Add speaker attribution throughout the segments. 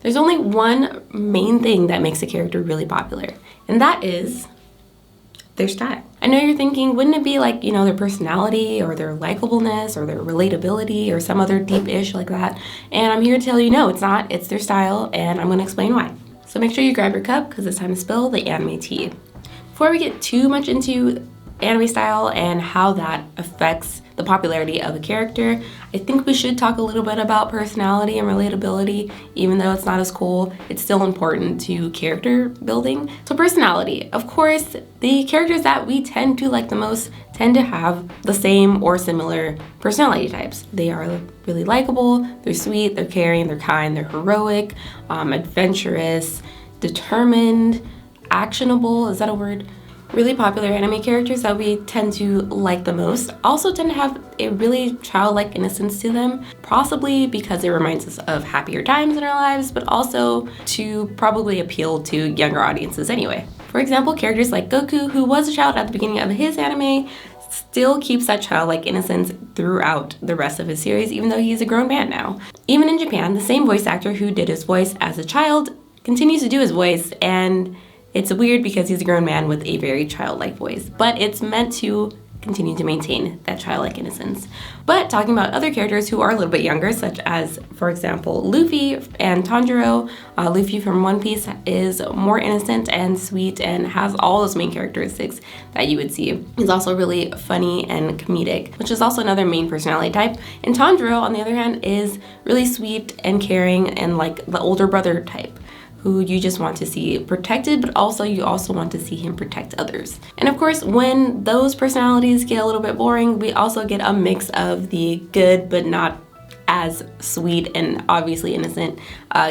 Speaker 1: There's only one main thing that makes a character really popular, and that is their style. I know you're thinking, wouldn't it be like, their personality or their likableness or their relatability or some other deep ish like that? And I'm here to tell you, no, it's not. It's their style, and I'm going to explain why. So make sure you grab your cup because it's time to spill the anime tea. Before we get too much into anime style and how that affects the popularity of a character, I think we should talk a little bit about personality and relatability. Even though it's not as cool, it's still important to character building. So personality, of course, the characters that we tend to like the most tend to have the same or similar personality types. They are really likable, they're sweet, they're caring, they're kind, they're heroic, adventurous, determined, actionable, is that a word? Really popular anime characters that we tend to like the most also tend to have a really childlike innocence to them, possibly because it reminds us of happier times in our lives, but also to probably appeal to younger audiences anyway. For example, characters like Goku, who was a child at the beginning of his anime, still keeps that childlike innocence throughout the rest of his series, even though he's a grown man now. Even in Japan, the same voice actor who did his voice as a child continues to do his voice, and it's weird because he's a grown man with a very childlike voice, but it's meant to continue to maintain that childlike innocence. But talking about other characters who are a little bit younger, such as, for example, Luffy and Tanjiro. Luffy from One Piece is more innocent and sweet and has all those main characteristics that you would see. He's also really funny and comedic, which is also another main personality type. And Tanjiro, on the other hand, is really sweet and caring and like the older brother type, who you just want to see protected, but also you also want to see him protect others. And of course, when those personalities get a little bit boring, we also get a mix of the good but not as sweet and obviously innocent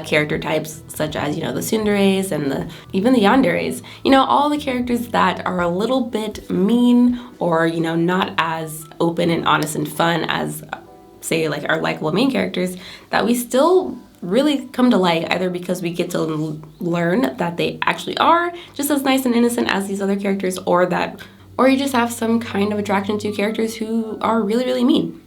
Speaker 1: character types, such as, the tsunderes and even the yanderes. All the characters that are a little bit mean or, not as open and honest and fun as, say, like our likable main characters, that we still really come to like, either because we get to learn that they actually are just as nice and innocent as these other characters, or you just have some kind of attraction to characters who are really, really mean.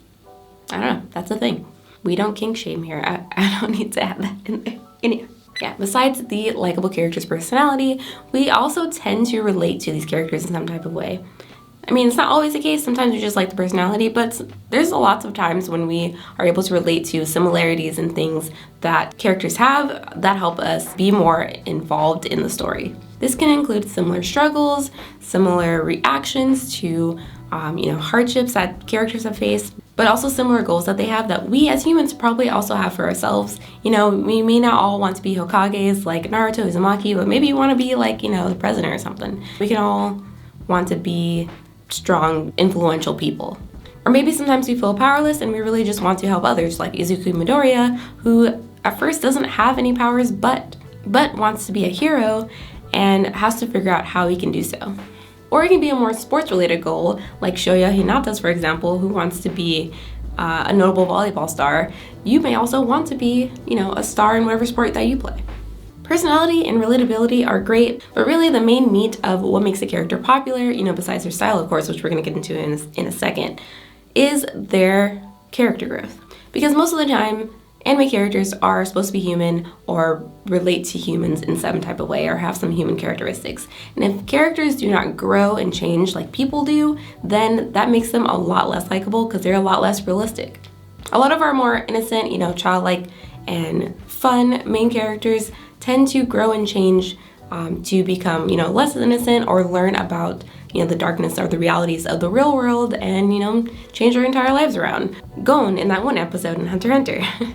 Speaker 1: I don't know, that's the thing. We don't kink shame here. I don't need to add that in there. Anyway, yeah, besides the likable character's personality, we also tend to relate to these characters in some type of way. I mean, it's not always the case. Sometimes we just like the personality, but there's lots of times when we are able to relate to similarities and things that characters have that help us be more involved in the story. This can include similar struggles, similar reactions to, hardships that characters have faced, but also similar goals that they have that we as humans probably also have for ourselves. We may not all want to be Hokages like Naruto, Uzumaki, but maybe you want to be like, the president or something. We can all want to be strong, influential people. Or maybe sometimes we feel powerless and we really just want to help others, like Izuku Midoriya, who at first doesn't have any powers but wants to be a hero and has to figure out how he can do so. Or it can be a more sports-related goal, like Shoya Hinata's, for example, who wants to be a notable volleyball star. You may also want to be, a star in whatever sport that you play. Personality and relatability are great, but really the main meat of what makes a character popular, besides their style, of course, which we're going to get into in a second, is their character growth. Because most of the time, anime characters are supposed to be human or relate to humans in some type of way or have some human characteristics. And if characters do not grow and change like people do, then that makes them a lot less likable because they're a lot less realistic. A lot of our more innocent, childlike and fun main characters tend to grow and change to become, less innocent or learn about, the darkness or the realities of the real world and, change their entire lives around. Gon, in that one episode in Hunter x Hunter,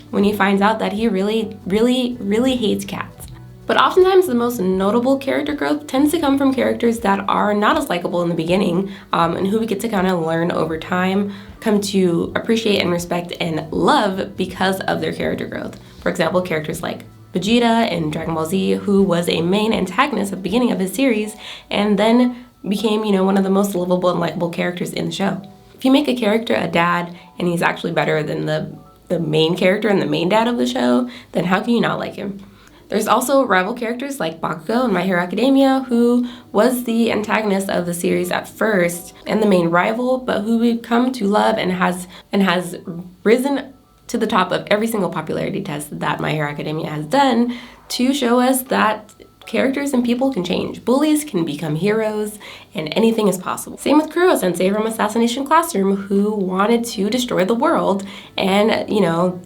Speaker 1: when he finds out that he really, really, really hates cats. But oftentimes the most notable character growth tends to come from characters that are not as likable in the beginning and who we get to kind of learn over time, come to appreciate and respect and love because of their character growth. For example, characters like Vegeta in Dragon Ball Z, who was a main antagonist at the beginning of his series and then became, one of the most lovable and likable characters in the show. If you make a character a dad and he's actually better than the main character and the main dad of the show, then how can you not like him? There's also rival characters like Bakugo in My Hero Academia, who was the antagonist of the series at first and the main rival, but who we've come to love and has risen to the top of every single popularity test that My Hero Academia has done to show us that characters and people can change. Bullies can become heroes, and anything is possible. Same with Kuro-sensei from Assassination Classroom, who wanted to destroy the world and,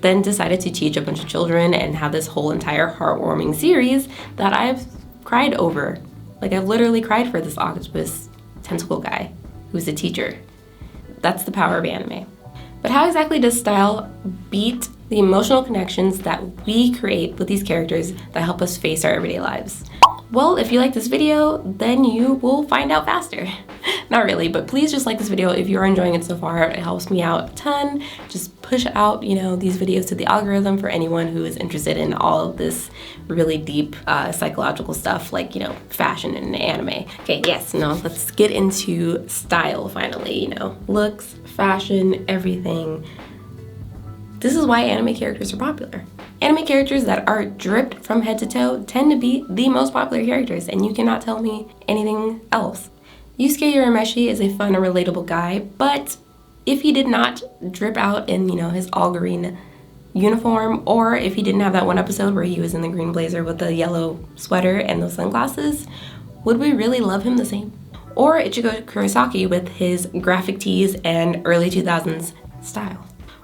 Speaker 1: then decided to teach a bunch of children and have this whole entire heartwarming series that I've cried over. Like, I've literally cried for this octopus tentacle guy who's a teacher. That's the power of anime. But how exactly does style beat the emotional connections that we create with these characters that help us face our everyday lives? Well, if you like this video, then you will find out faster. Not really, but please just like this video if you're enjoying it so far. It helps me out a ton. Just push out, these videos to the algorithm for anyone who is interested in all of this really deep psychological stuff like, fashion and anime. Okay, yes, let's get into style finally, looks, fashion, everything. This is why anime characters are popular. Anime characters that are dripped from head to toe tend to be the most popular characters, and you cannot tell me anything else. Yusuke Urameshi is a fun and relatable guy, but if he did not drip out in, his all-green uniform, or if he didn't have that one episode where he was in the green blazer with the yellow sweater and those sunglasses, would we really love him the same? Or Ichigo Kurosaki with his graphic tees and early 2000s style.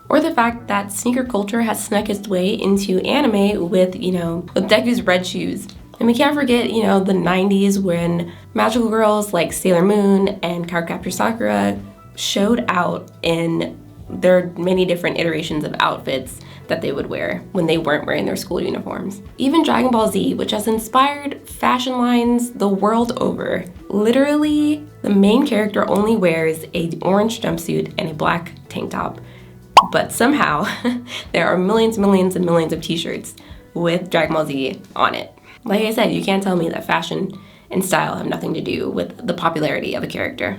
Speaker 1: Or the fact that sneaker culture has snuck its way into anime with Deku's red shoes. And we can't forget, the 90s when magical girls like Sailor Moon and Cardcaptor Sakura showed out in their many different iterations of outfits that they would wear when they weren't wearing their school uniforms. Even Dragon Ball Z, which has inspired fashion lines the world over. Literally, the main character only wears an orange jumpsuit and a black tank top. But somehow, there are millions and millions and millions of t-shirts with Dragon Ball Z on it. Like I said, you can't tell me that fashion and style have nothing to do with the popularity of a character.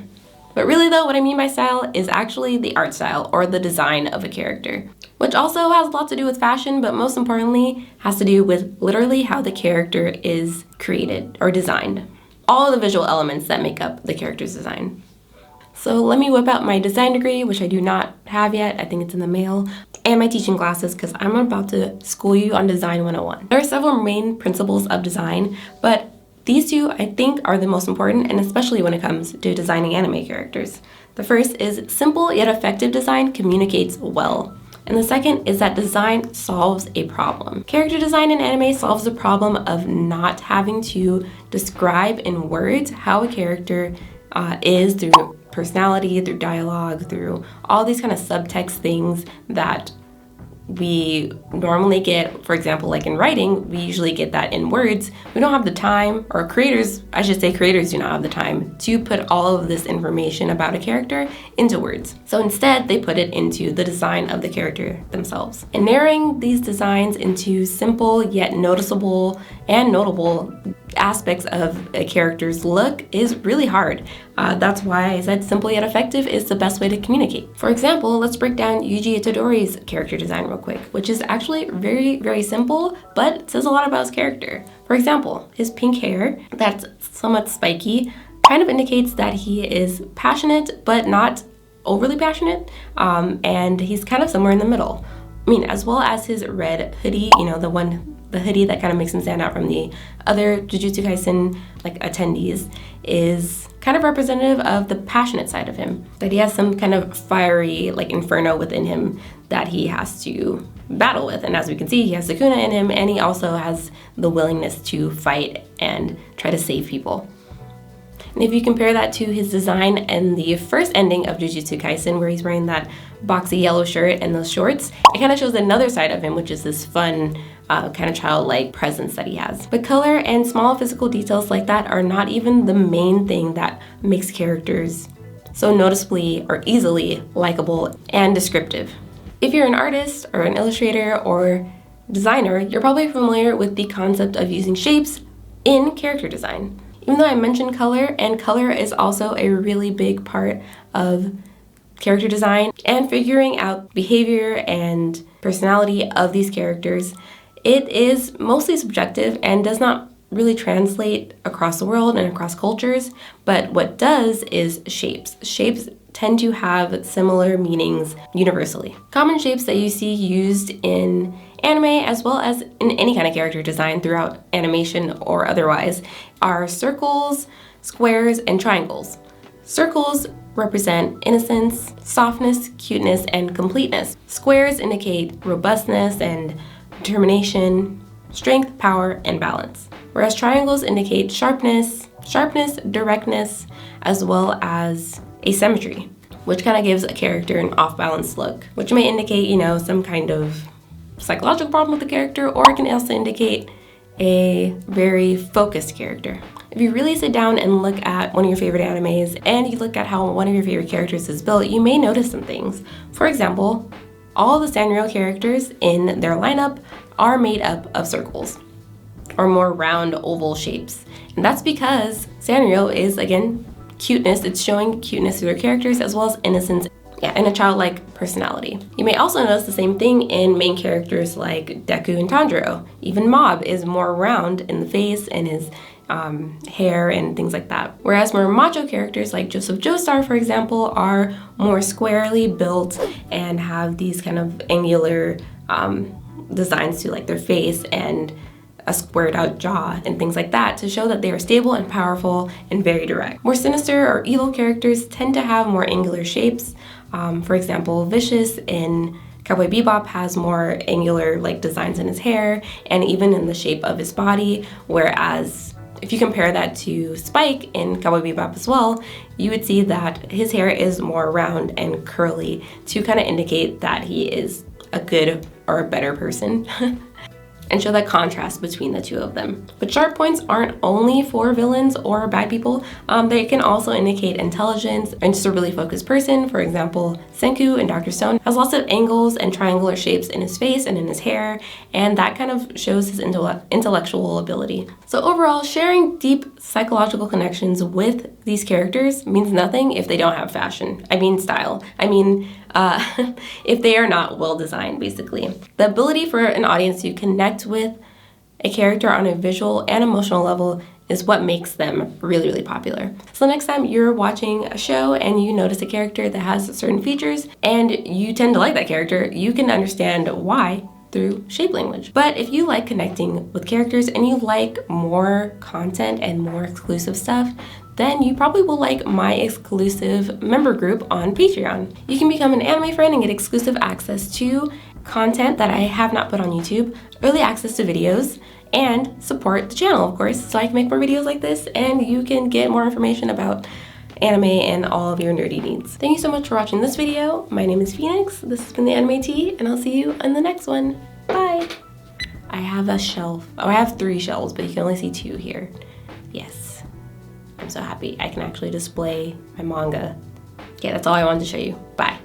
Speaker 1: But really though, what I mean by style is actually the art style or the design of a character, which also has a lot to do with fashion, but most importantly has to do with literally how the character is created or designed. All the visual elements that make up the character's design. So let me whip out my design degree, which I do not have yet. I think it's in the mail. And my teaching classes, because I'm about to school you on Design 101. There are several main principles of design, but these two I think are the most important, and especially when it comes to designing anime characters. The first is simple yet effective design communicates well. And the second is that design solves a problem. Character design in anime solves the problem of not having to describe in words how a character is through personality, through dialogue, through all these kind of subtext things that we normally get. For example, like in writing, we usually get that in words. We don't have the time, or creators do not have the time to put all of this information about a character into words. So instead, they put it into the design of the character themselves. And narrowing these designs into simple yet noticeable and notable aspects of a character's look is really hard. That's why I said simple yet effective is the best way to communicate. For example, let's break down Yuji Itadori's character design real quick, which is actually very, very simple, but says a lot about his character. For example, his pink hair that's somewhat spiky kind of indicates that he is passionate, but not overly passionate, and he's kind of somewhere in the middle. As well as his red hoodie, the hoodie that kind of makes him stand out from the other Jujutsu Kaisen attendees, is kind of representative of the passionate side of him. That he has some kind of fiery inferno within him that he has to battle with. And as we can see, he has Sukuna in him, and he also has the willingness to fight and try to save people. And if you compare that to his design in the first ending of Jujutsu Kaisen, where he's wearing that boxy yellow shirt and those shorts, it kind of shows another side of him, which is this fun, kind of childlike presence that he has. But color and small physical details like that are not even the main thing that makes characters so noticeably or easily likable and descriptive. If you're an artist or an illustrator or designer, you're probably familiar with the concept of using shapes in character design. Even though I mentioned color, and color is also a really big part of character design and figuring out behavior and personality of these characters, it is mostly subjective and does not really translate across the world and across cultures, but what does is shapes. Shapes tend to have similar meanings universally. Common shapes that you see used in anime as well as in any kind of character design throughout animation or otherwise are circles, squares, and triangles. Circles represent innocence, softness, cuteness, and completeness. Squares indicate robustness and determination, strength, power, and balance. Whereas triangles indicate sharpness, directness, as well as asymmetry, which kind of gives a character an off-balance look, which may indicate, some kind of psychological problem with the character, or it can also indicate a very focused character. If you really sit down and look at one of your favorite animes and you look at how one of your favorite characters is built, you may notice some things. For example, all the Sanrio characters in their lineup are made up of circles or more round oval shapes. And that's because Sanrio is, again, cuteness. It's showing cuteness through their characters as well as innocence and a childlike personality. You may also notice the same thing in main characters like Deku and Tanjiro. Even Mob is more round in the face and his hair and things like that. Whereas more macho characters like Joseph Joestar, for example, are more squarely built and have these kind of angular designs to like their face and a squared out jaw and things like that to show that they are stable and powerful and very direct. More sinister or evil characters tend to have more angular shapes. For example, Vicious in Cowboy Bebop has more angular like designs in his hair and even in the shape of his body, whereas if you compare that to Spike in Cowboy Bebop as well, you would see that his hair is more round and curly to kind of indicate that he is a good or a better person. And show that contrast between the two of them. But sharp points aren't only for villains or bad people. They can also indicate intelligence and just a really focused person. For example, Senku in Dr. Stone has lots of angles and triangular shapes in his face and in his hair, and that kind of shows his intellectual ability. So overall, sharing deep psychological connections with these characters means nothing if they don't have style. If they are not well designed, basically. The ability for an audience to connect with a character on a visual and emotional level is what makes them really, really popular. So next time you're watching a show and you notice a character that has certain features and you tend to like that character, you can understand why through shape language. But if you like connecting with characters and you like more content and more exclusive stuff, then you probably will like my exclusive member group on Patreon. You can become an anime friend and get exclusive access to content that I have not put on YouTube, early access to videos, and support the channel, of course, so I can make more videos like this and you can get more information about anime and all of your nerdy needs. Thank you so much for watching this video. My name is Phoenix, this has been the Anime Tea, and I'll see you in the next one. Bye! I have a shelf. Oh, I have 3 shelves, but you can only see 2 here. Yes. I'm so happy I can actually display my manga. Okay, that's all I wanted to show you. Bye.